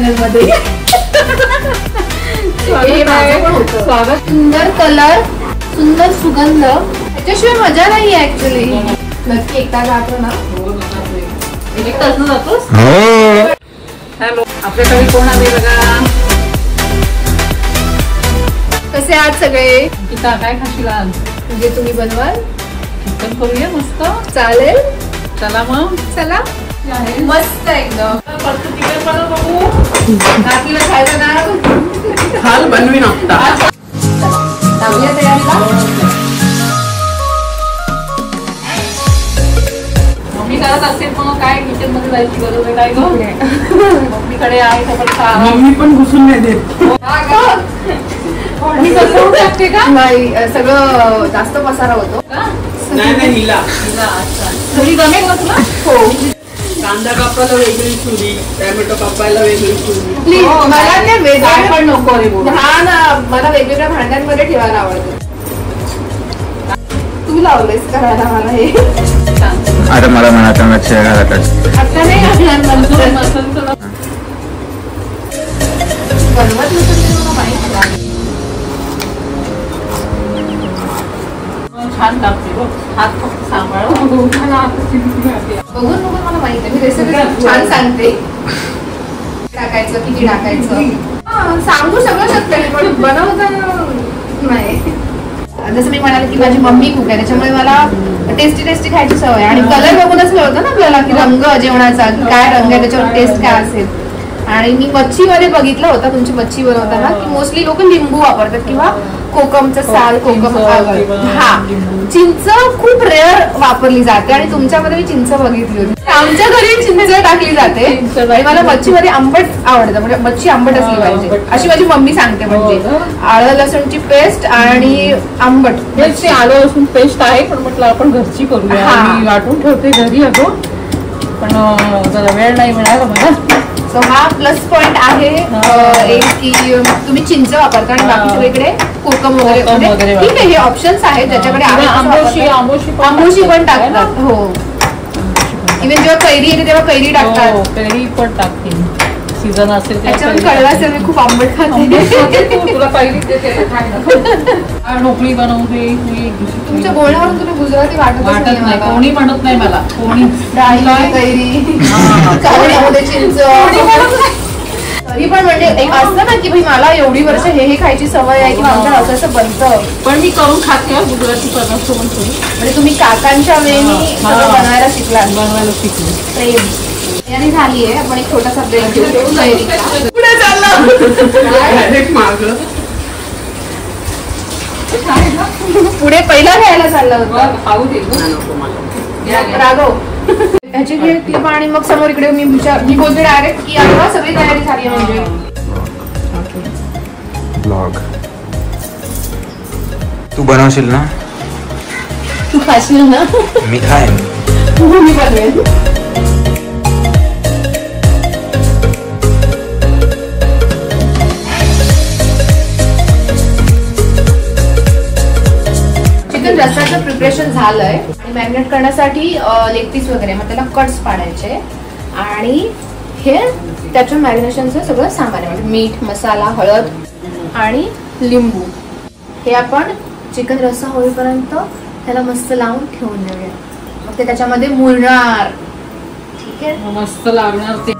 Channel मध्ये. स्वागत. सुंदर कलर, सुंदर सुगंध, त्याच्याशिवाय मजा नाही ऍक्च्युली. नक्की एकटा जातो ना. एक तास न जातोस. हॅलो, आपल्याकडे कोण आले बघा. कसे आहात सगळे. गीता काय खाशील आज. म्हणजे तुम्ही बनवाल. चिकन करूया मस्त. चालेल. चला मग. चला. मस्त एकदम. काकीला खायला ना खाल बनवी नव्हता. लावूया तयारीला. मम्मी करत असेल मग काय किचन मध्ये जायची गरज आहे काय गं. मम्मीकडे आहे तर मम्मी पण घुसून नाही देत. मी कसं टाकते का नाही. सगळं जास्त पसारा होतो का. नाही हिला घरी जमेल ना तुला. हो. कांदा कापायला वेगळी चुरी, टोमॅटो कापायला वेगळी चुरी. प्लीज मला ते वेगळं पण नको रे. हा ना, मला वेगवेगळ्या भांड्यांमध्ये ठेवायला आवडतं. तू लावलेस करायला मला हे. आता मला म्हणायचं मच्छी घालत आता नाही घालणार. बनवत नसेल मला माहिती नाही. छान टाकते बघ. हात फक्त सांभाळ. बघून बघून मला माहिती आहे. मी रेसिपी छान सांगते. टाकायचं किती टाकायचं सांगू सगळं शकते पण बनवताना नाही. जसं मी म्हणाले की माझी मम्मी खूप आहे त्याच्यामुळे मला टेस्टी टेस्टी खायची सवय. आणि कलर बघूनच कळतं ना आपल्याला की रंग जेवणाचा काय रंग आहे, त्याच्यावर टेस्ट काय असेल. आणि मी मच्छीमध्ये बघितलं होतं तुमची मच्छी बनवताना की मोस्टली लोक लिंबू वापरतात किंवा कोकमचं साल, कोकम. हा, चिंच खूप रेअर वापरली जाते आणि तुमच्यामध्ये मी चिंच बघितली होती. आमच्या घरी चिंच टाकली जाते आणि मला मच्छीमध्ये आंबट आवडतं. म्हणजे मच्छी आंबट असली पाहिजे अशी माझी मम्मी सांगते. म्हणजे आलं लसूणची पेस्ट आणि आंबट. आलं लसूण पेस्ट आहे पण म्हटलं आपण घरची करूया. मी वाटून ठेवते घरी अगो पण जरा वेळ नाही मिळाला मला. सो हा प्लस पॉइंट आहे एक की तुम्ही चिंच वापरता आणि बाकी सगळीकडे कोकम वगैरे. ठीक आहे, हे ऑप्शन्स आहेत ज्याच्याकडे आंबोशी पण टाकतात. हो, इव्हन जेव्हा कैरी येते तेव्हा कैरी टाकतात. कैरी पण टाकते सीझन असेल त्याच्यावर कळलं असेल. मी खूप आंबट खाते. तुला कैरी ढोकळी बनवते. तुमच्या बोलण्यावरून तुला गुजराती वाटत नाही. कोणी म्हणत नाही मला. कोणी कैरी चिंच तरी पण म्हणजे एक असतं ना की भाई मला एवढी वर्ष हे खायची सवय आहे की आमच्या असं बनतं. पण मी करून खाते गुजराती पदार्थ म्हणजे तुम्ही काकांच्या वेळी बनवायला शिकला. बनवायला शिकले. प्रेम याने झाली आहे. आपण एक छोटासा ब्रेक घेऊ. पुढे चाललं पुढे पहिला घ्यायला चाललं होतं. खाऊ दे राघव ह्याची घे क्लिप आणि मग समोर इकडे मी बोलते डायरेक्ट की आता सगळी तयारी झाली. म्हणजे ब्लॉग तू बनवशील ना. तू खाशील ना. मी खाईन. मी बनवेन. चिकन रस्साचं प्रिपरेशन झालंय आणि मॅरिनेट करण्यासाठी लेग पीस वगैरे मग त्याला कट्स पाडायचे आणि हे त्याच्या मॅरिनेशनचं सगळं सामान आहे. म्हणजे मीठ, मसाला, हळद आणि लिंबू हे आपण चिकन रस्सा होईपर्यंत त्याला मस्त लावून ठेवून देऊया. मग ते त्याच्यामध्ये मुरणार. ठीक आहे, मस्त लागणार ते.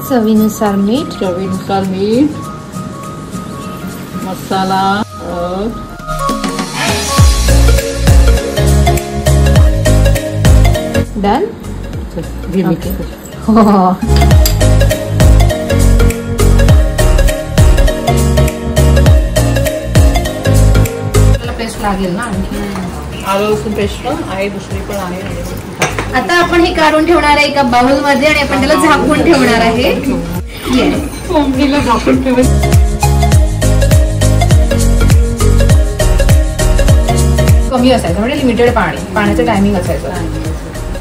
चवीनुसार मीठ. चवीनुसार मीठ, मसाला, डन. पेस्ट लागेल ना. आलं लसूण पेस्ट पण आहे, दुसरी पण आहे. आता आपण हे काढून ठेवणार आहे एका बाउल मध्ये आणि आपण त्याला झाकून ठेवणार आहे. मम्मीला झाकून ठेवून कमी असायचं म्हणजे लिमिटेड पाण्याचं टायमिंग असायचं.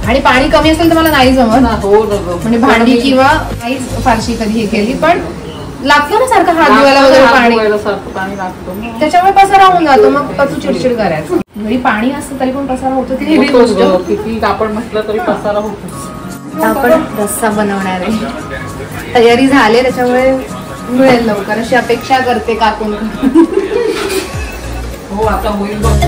आणि पाणी कमी असेल तर मला नाही जमत. म्हणजे भांडी किंवा नाहीच फारशी कधी हे केली पण लागतो ना सारखं हात धुवायला वगैरे पाणी लागतो. त्याच्यामुळे पसारा होऊन जातो. मग तू चिडचिड करायचं. घरी पाणी असतं तरी पण पसारा होतो. किती आपण म्हटलं तरी पसारा होतो. आपण रस्सा बनवणार आहे. तयारी झाली त्याच्यामुळे मिळेल लवकर अशी अपेक्षा करते काकून. हो आता होईल बघ.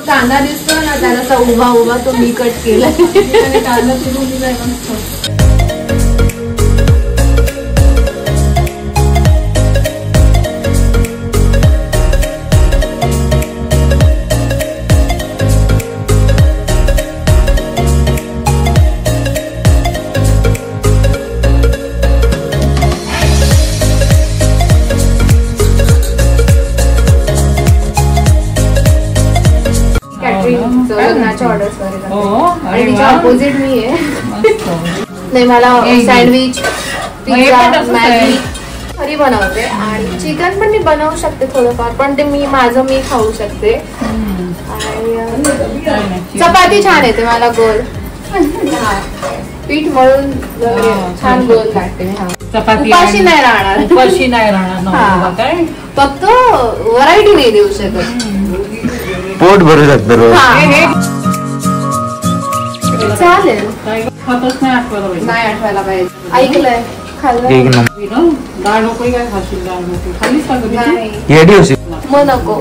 कांदा दिसतो ना त्याला उभा उभा तो मी कट केला. कांदा चिरून दिलाय मस्त. लग्नाच्या ऑर्डर्स वगैरे हो, आणि अरे तिच्या वा. ऑपोजिट मी आहे. मस्त. नाही मला सँडविच, हे पिझ्झा, पण तसंच मॅगी आहे. घरी बनवते आणि चिकन पण मी बनवू शकते थोडंफार पण ते मी माझं मी खाऊ शकते. आणि चपाती छान येते मला गोल. हा. पीठ मळून वगैरे छान गोल काढते मी. हा चपाती उपाशी नाही राहणार. उपाशी नाही राहणार हा. ना काय. फक्त व्हरायटी नाही देऊ शकत. पोट भरू शकतो रोज. हा. चालेल काय खातच नाही आठवायला पाहिजे. नाही आठवायला पाहिजे. ऐकलंय खाल्लं एक नंबर. डाळ ढोकळी काय खाशील? डाळ ढोकळी खालीच का कधी? नाही येडी होशी. मग नको.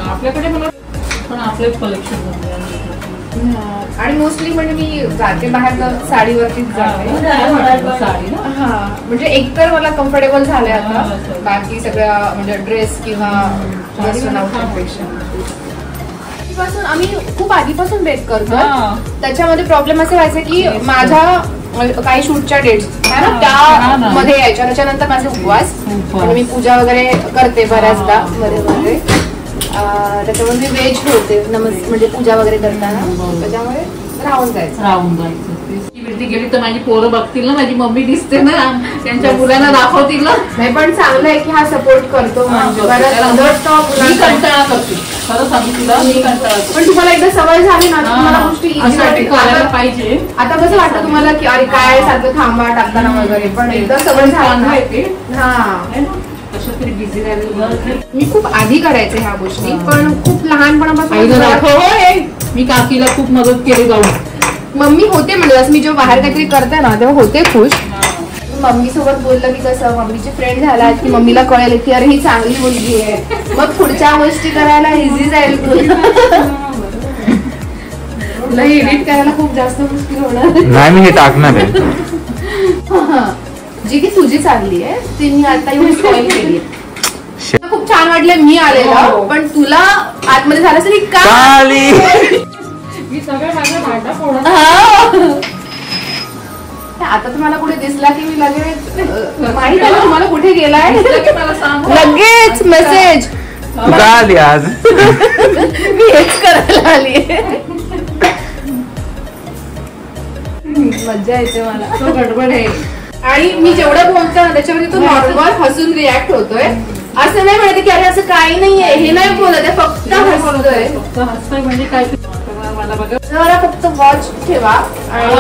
आपल्याकडे मला पण आपलेच कलेक्शन आणि मोस्टली म्हणजे मी जाते बाहेर तर साडीवरतीच जाते. साडी ना. हा म्हणजे एकतर मला कम्फर्टेबल झालंय आता. हा. बाकी सगळ्या म्हणजे ड्रेस किंवा वेस्टर्न आउटफिटपेक्षा. आधीपासून आम्ही खूप आधीपासून बेक करतो. हा. त्याच्यामध्ये प्रॉब्लेम असे व्हायचे की माझ्या काही शूटच्या डेट्स आहे ना हा, त्यामध्ये यायच्या. त्याच्यानंतर माझे उपवास आणि मी पूजा वगैरे करते बऱ्याचदा मध्ये मध्ये. त्याच्यामध्ये मी व्हेज ठेवते म्हणजे पूजा वगैरे करताना. त्याच्यामुळे राहून जायचं. राहून जायचं. ती गेली तर माझी पोरं बघतील ना, माझी मम्मी दिसते ना, त्यांच्या मुलांना दाखवतील ना. नाही पण चांगलं आहे की हा सपोर्ट करतो. म्हणजे मी कंटाळा करते खरं सांगू तुला. मी कंटाळा करते. पण तुम्हाला एकदा सवय झाली ना तुम्हाला गोष्टी असं easy करायला वाटतात. पाहिजे. आता कसं वाटतं तुम्हाला की अरे काय सारखं थांबा टाकताना वगैरे पण एकदा सवय झाली ना. येते हा कशा तरी बिझी राहिलेलं. मी खूप आधी करायचे ह्या गोष्टी पण खूप लहानपणापासून आईला दाखव. मी काकीला खूप मदत केली जाऊन. मम्मी होते म्हणजे जसं मी जेव्हा बाहेर काहीतरी करते ना तेव्हा होते खुश. मम्मी सोबत बोललं की कसं मम्मीचे फ्रेंड झाला की मम्मीला कळेल की अरे ही चांगली मुलगी आहे. मग पुढच्या गोष्टी करायला इझी जाईल तुला. एडिट करायला खूप जास्त मुश्किल होणार. नाही मी हे टाकणार आहे. जी की तुझी चांगली आहे ती मी आता येऊन स्पॉइल केली. खूप छान वाटलं मी आलेलं पण तुला आतमध्ये झालं असेल का चाली. मी सगळ्या माझ्या भांडा फोडा. आता तुम्हाला कुठे दिसला की मी लगेच माहित आहे तुम्हाला कुठे गेलाय मला सांग. लगेच मेसेज. तू का आली आज? मी हेच करायला आली. मज्जा येते मला. तो गडबड आहे. आणि मी जेवढं बोलतो ना त्याच्यामध्ये तो नॉर्मल हसून रिॲक्ट होतोय. असं नाही म्हणते की अरे असं काही नाहीये हे नाही बोलत आहे फक्त हसतोय. फक्त हसतोय म्हणजे काय मला बघा. जरा फक्त वॉच ठेवा आणि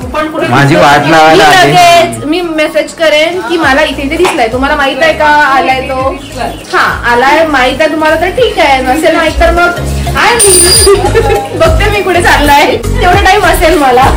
तू पण कुठे माझी वाट लावायला आली. लगेच मी मेसेज करेन की मला इथे इथे दिसलाय तुम्हाला माहित आहे का आलाय तो. हा आलाय माहित आहे तुम्हाला तर ठीक आहे नसेल माहित तर मग आहे मी बघते मी कुठे चाललाय तेवढा टाइम असेल मला.